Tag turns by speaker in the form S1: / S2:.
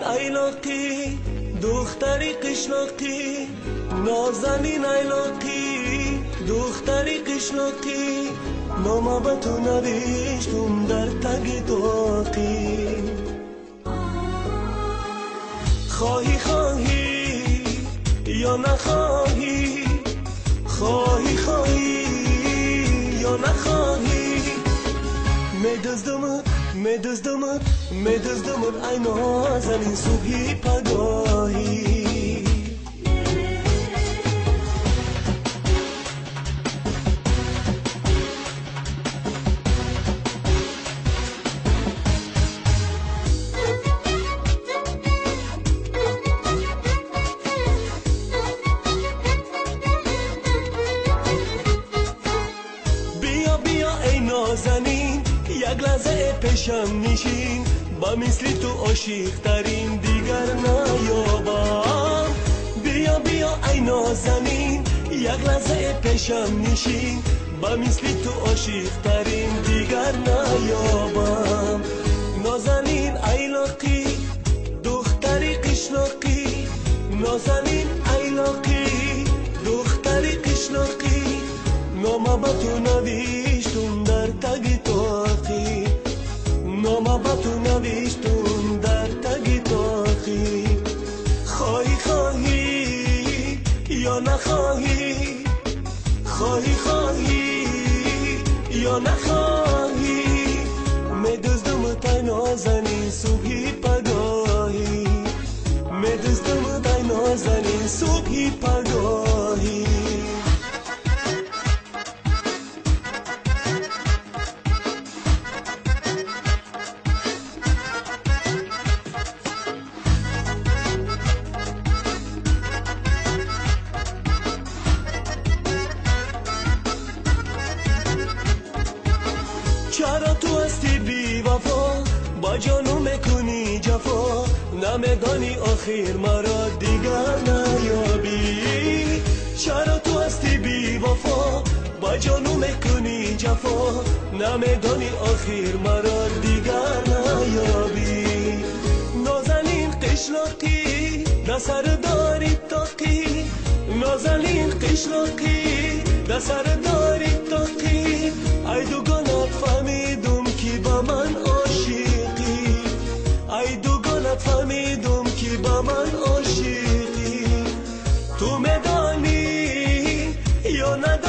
S1: ایلاقی دختری قشلاقی نازنین ایلاقی دختری قشلاقی نامه به تو نوشتم در تگ داقی خواهی خواهی یا نخواهی خواهی خواهی یا نخواهی میدزدمت ای نازنین صبحی پگاهی نازنین یک لحظه پیشم نشین با مثل تو عاشق ترین دیگر نیابم بیا بیا ای نازنین یک لحظه پیشم نشین با مثل تو عاشق ترین دیگر نیابم نازنین ایلاقی دختری قشلاقی نازنین ایلاقی دختری قشلاقی نامه به تو نوشتم در تگ تاقی نامه به تو نوشتم در تگ تاقی خواهی خواهی یا نخواهی خواهی خواهی یا نخواهی میدزدمت ای نازنین صبحی پگاهی میدزدمت ای نازنین صبحی پگاهی چرا تو هستی بی وفا با جانو میکنی جفا نمیدانی آخر مرا دیگر نیابی چرا تو هستی بی وفا با جانو میکنی جفا نمیدانی آخر مرا دیگر نیابی نازنین قشلاقی دسر داری تاقی نازنین قشلاقی دسر داری تاقی ای دوگانت فهمیدم که با من عاشقی ای دوگانت فهمیدم که با من عاشقی تو میدانی یا ندانی